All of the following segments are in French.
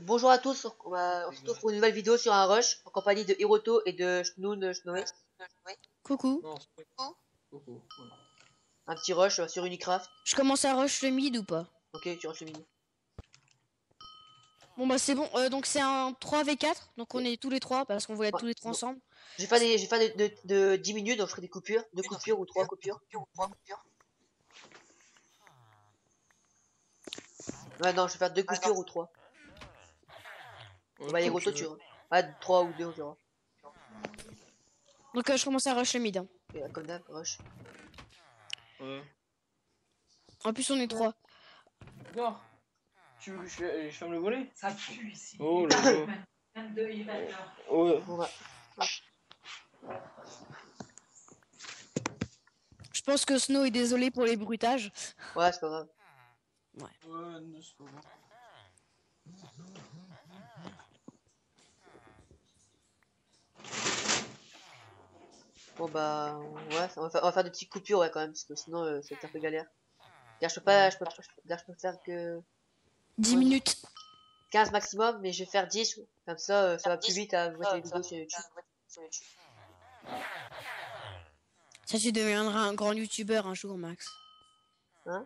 Bonjour à tous, on se retrouve pour une nouvelle vidéo sur un rush en compagnie de Hiroto et de Shnoun Shnoé. Coucou. Non, c'est coucou. Voilà. Un petit rush sur Unicraft. Je commence à rush le mid ou pas? Ok, tu rushes le mini. Bon bah c'est bon, donc c'est un 3v4, donc on est tous les trois parce qu'on voulait être Ouais, tous les trois bon. ensemble. Je vais faire de 10 minutes, donc je ferai des coupures, 2 coupures ou 3 coupures. Ouais, non, je vais faire 2 coupures ou 3. On va Hiroto, tu vois. Ah, 3 ou 2, on verra. Donc je commence à rush le mid. Hein. Et, comme d'hab, rush. Ouais. En plus on est trois. D'accord. Tu veux que je ferme le volet? Ça pue ici. Oh là là. 22, il est 20h. Ouais. Bon, bah. Je pense que Snow est désolé pour les bruitages. Ouais, c'est pas grave. Ouais, non, c'est pas bon. Bon, bah, ouais, on va faire des petites coupures, ouais, quand même, parce que sinon, ça va être un peu galère. Car je peux faire que 10 minutes. 15 maximum, mais je vais faire 10, comme ça, ça va plus vite à voir les vidéos sur YouTube. Ça tu deviendras un grand youtubeur un jour Max. Hein?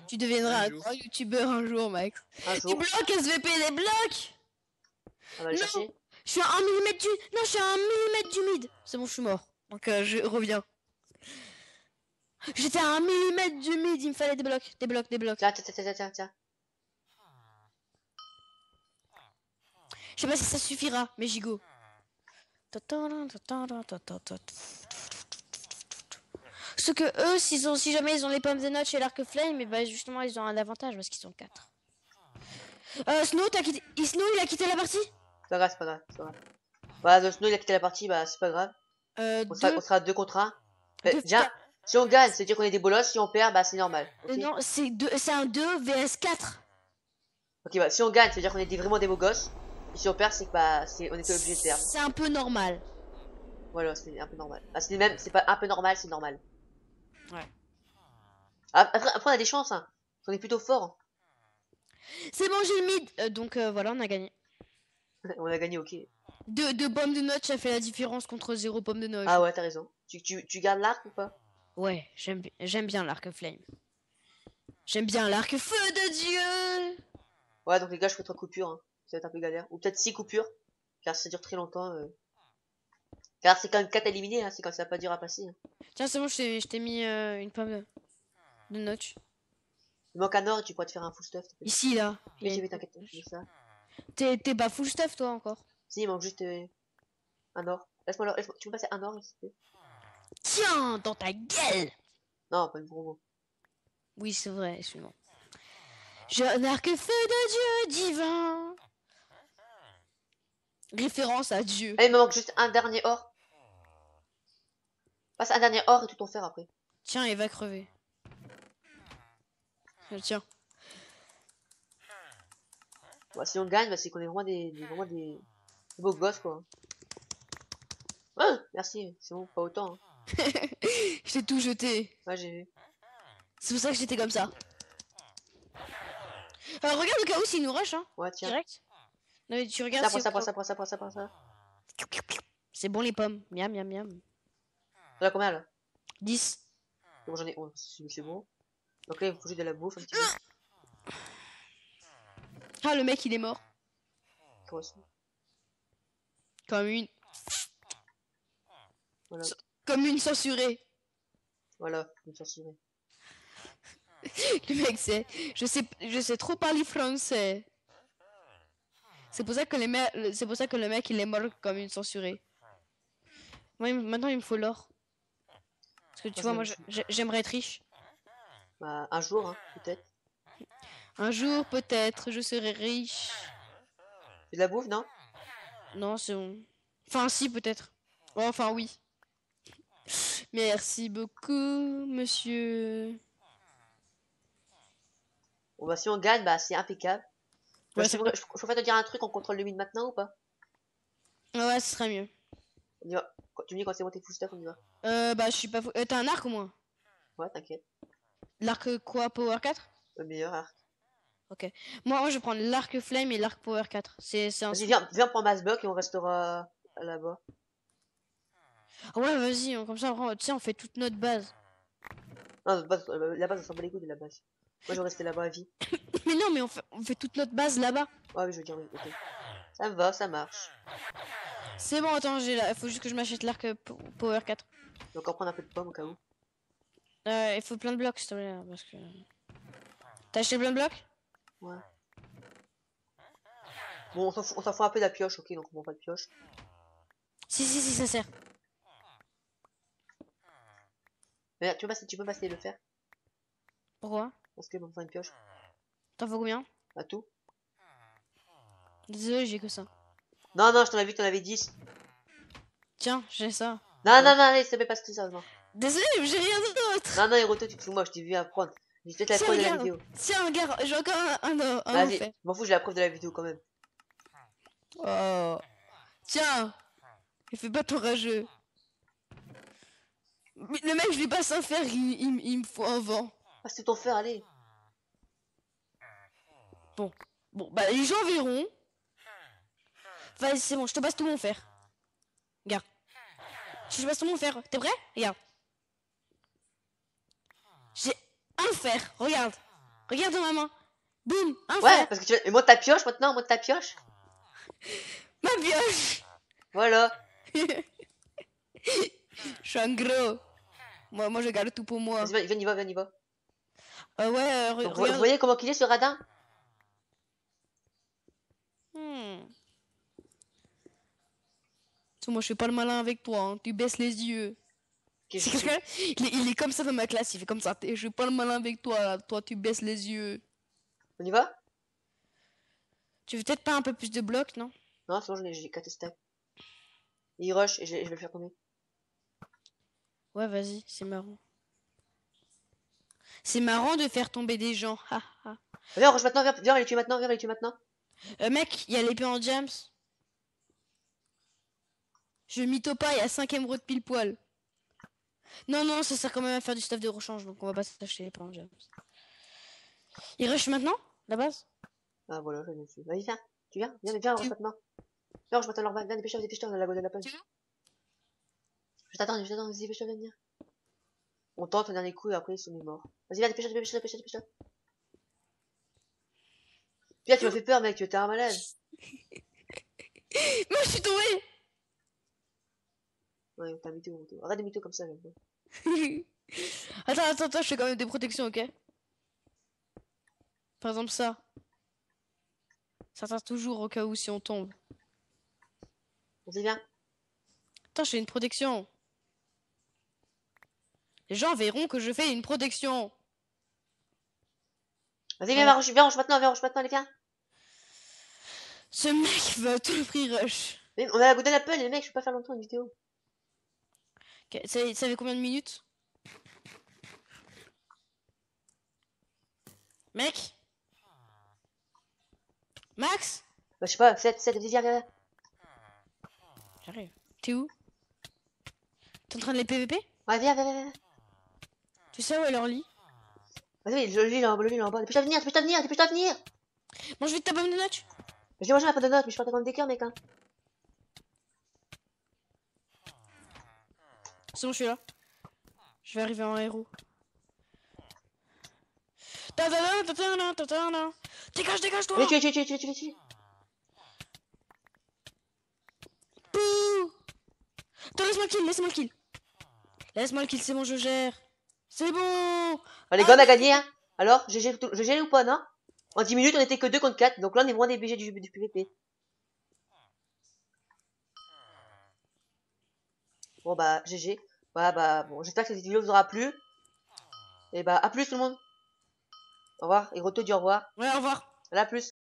Tu deviendras un jour. grand youtubeur un jour Max. Un Des jour, blocs SVP, des blocs. on va le Non. chercher. Je suis à 1 mm du... Non, je suis à 1 mm du mid. C'est bon, je suis mort. Donc je reviens. J'étais à 1 mm du mid, il me fallait des blocs, des blocs, des blocs. Tiens, tiens, tiens, tiens, tiens, tiens. Je sais pas si ça suffira, mais j'y go. Ce que eux, si jamais ils ont les pommes de notes chez l'arc flame, et bah justement ils ont un avantage parce qu'ils sont 4. Snow, t'as quitté... Snow, il a quitté la partie. C'est pas grave, c'est pas grave, c'est pas grave. Voilà, donc Snow il a quitté la partie, bah c'est pas grave. On sera 2 contre 1. Déjà, si on gagne, c'est dire qu'on est des bolos, si on perd, bah c'est normal. Okay, non, c'est un 2 vs 4. ok, bah si on gagne, c'est dire qu'on est vraiment des beaux gosses. Et si on perd, c'est que bah on était obligé de perdre. C'est un peu normal. Voilà, c'est un peu normal. Ah, c'est pas un peu normal, c'est normal. Ouais. Après, on a des chances, hein. On est plutôt fort. C'est bon, j'ai le mid. Donc voilà, on a gagné. On a gagné, ok. Deux pommes de notes, ça fait la différence contre 0 pommes de notes. Ah ouais, t'as raison. Tu gardes l'arc ou pas? Ouais, j'aime bien l'arc flame. J'aime bien l'arc feu de Dieu. Ouais, donc les gars, je ferai 3 coupures. Hein. Ça va être un peu galère. Ou peut-être 6 coupures. Car ça dure très longtemps. Car c'est quand même 4 éliminés, hein. C'est quand ça va pas dur à passer. Hein. Tiens, c'est bon, je t'ai mis une pomme de notch. Il manque un or et tu pourrais te faire un full stuff. Ici, là. Oui, t'inquiète, je fais ça. T'es pas full stuff, toi, encore. Si, il manque juste un or. Laisse-moi tu peux passer un or, s'il te plaît? Tiens, dans ta gueule. Non, pas une promo. Oui, c'est vrai, excuse-moi. J'ai un arc feu de Dieu divin. Référence à Dieu. Ah, il me manque juste un dernier or. Passe un dernier or et tout ton fer après. Tiens, il va crever. Tiens. Bah, si on gagne, bah, c'est qu'on est vraiment des beaux gosses, quoi. Ah, merci, c'est bon, pas autant. Hein. Je t'ai tout jeté. Ouais, j'ai vu. C'est pour ça que j'étais comme ça. Regarde au cas où s'il nous rush, hein. Ouais, tiens. Direct. Non, mais tu regardes. Ça. C'est bon les pommes. Miam, miam, miam. T'en as combien là? 10. Bon, j'en ai 11, c'est bon. Donc là, il me faut juste de la bouffe un petit peu. Ah, le mec il est mort. Comme une. Voilà. Comme une censurée. Voilà, une censurée. Le mec c'est. Je sais trop parler français. C'est pour ça que le mec il est mort comme une censurée. Moi, maintenant il me faut l'or. Parce que tu vois, moi j'aimerais être riche. Bah, un jour, hein, peut-être. Un jour peut-être je serai riche. C'est de la bouffe, non? Non, c'est bon. Enfin si peut-être. Oh, enfin oui. Merci beaucoup, monsieur. Bon, bah, si on gagne, bah, c'est impeccable. Ouais, je préfère te dire un truc, on contrôle le mid maintenant ou pas? Ouais, ce serait mieux. On y va. Tu me dis quand c'est bon tes full stuff, on y va. Bah, je suis pas fou. T'as un arc au moins? Ouais, t'inquiète. L'arc quoi, Power 4? Le meilleur arc. Ok. Moi, je vais prendre l'arc flame et l'arc power 4. C'est un... Vas-y, viens prendre masse bloc et on restera là-bas. Ah ouais, vas-y, comme ça, tu sais, on fait toute notre base. Non, la base, on s'en bat les couilles de la base. Moi, je vais rester là-bas à vie. Mais non, mais on fait toute notre base là-bas. Ouais, mais je veux dire, oui, ok. Ça me va, ça marche. C'est bon, attends, il faut juste que je m'achète l'arc power 4. Je vais encore prendre un peu de pommes au cas où. Il faut plein de blocs, s'il te plaît, parce que... T'as acheté plein de blocs? Ouais. Bon, on s'en fout un peu de la pioche, ok, donc on prend pas de pioche. Si, ça sert. Mais tu peux passer le fer. Pourquoi? Parce que on prend une pioche. T'en faut combien? À tout. Désolé, j'ai que ça. Non, je t'en ai vu que t'en avais 10. Tiens, j'ai ça. Non, allez, ça fait pas tout ça, non. Désolé, mais j'ai rien d'autre. Non, Hiroto, tu te fous, moi, je t'ai vu apprendre. J'ai peut-être la preuve de la vidéo. Tiens, regarde, j'ai encore un Vas-y, fait. je m'en fous, j'ai la preuve de la vidéo quand même. Oh. Tiens, il fait pas ton rageux. Mais le mec, je lui passe un fer, il me faut un vent. Ah, c'est ton fer, allez. Bon, bah les gens verront. Vas-y, c'est bon, je te passe tout mon fer. Regarde. Je te passe tout mon fer. T'es prêt? Regarde. J'ai un fer. Regarde. Regarde dans ma main. Boum, un Ouais, fer. parce que tu veux... monte ta pioche maintenant, monte ta pioche. Ma pioche. Voilà. Je suis un gros. Moi, je garde tout pour moi. Vas-y, viens, y va. Ouais, Donc, regarde. vous voyez comment qu'il est ce radin? Moi, je fais pas le malin avec toi. Hein. Tu baisses les yeux. Il est comme ça dans ma classe. Il fait comme ça. Je fais pas le malin avec toi. Là. Toi, tu baisses les yeux. On y va? Tu veux peut-être pas un peu plus de blocs, non? Non, c'est bon, j'ai 4 stacks. Il rush et je vais le faire tomber. Ouais, vas-y, c'est marrant. C'est marrant de faire tomber des gens. Viens, rush maintenant, viens les tuer maintenant, Mec, il y a l'épée en jams. Je mytho pas, il y a 5 émeraudes pile poil. Non, ça sert quand même à faire du stuff de rechange, donc on va pas s'acheter l'épée en jams. Il rush maintenant, la base? Ah voilà, je viens dessus. Vas-y, viens. Tu viens, rush maintenant. Viens, rush maintenant leur base. Viens, dépêche-toi, on a la gueule de la punch. Je t'attends, vas-y, dépêche-toi, viens. On tente un dernier coup et après ils sont morts. Vas-y, viens, dépêche-toi. Putain, tu m'as fait peur, mec, t'es un malade. Moi, je suis tombé. Ouais, t'as mytho. Arrête de mytho comme ça, mec. Attends, je fais quand même des protections, ok? Par exemple, ça. Ça sert toujours au cas où si on tombe. Vas-y, viens. Attends, je fais une protection. Les gens verront que je fais une protection. Vas-y, viens, rush maintenant, allez, viens. Ce mec veut à tout le prix rush. Mais on a la goutte de la pelle, les mecs, je peux pas faire longtemps une vidéo. Okay, ça fait combien de minutes? Mec? Max? Bah, je sais pas, 7, viens. J'arrive. T'es où? T'es en train de les PVP? Ouais, viens. Tu sais où est leur lit? Vas-y, le lit là en bas. Dépêche-toi de venir. Bon, je vais te taper de notes. J'ai mangé ma pomme de notes, mais je suis pas comme des cœurs, mec. Hein. C'est bon, je suis là. Je vais arriver en héros. Dégage-toi! Allez, tu. Pouh! Attends, laisse-moi le kill, c'est bon, je gère. C'est bon! Allez, on a gagné, hein. Alors, GG ou pas, non? En 10 minutes, on était que 2 contre 4, donc là, on est moins des BG du PVP. Bon, bah, GG. Ouais, bah, bon, j'espère que cette vidéo vous aura plu. Et bah, à plus tout le monde. Au revoir. Et Roto dit au revoir. Ouais, au revoir. À la plus.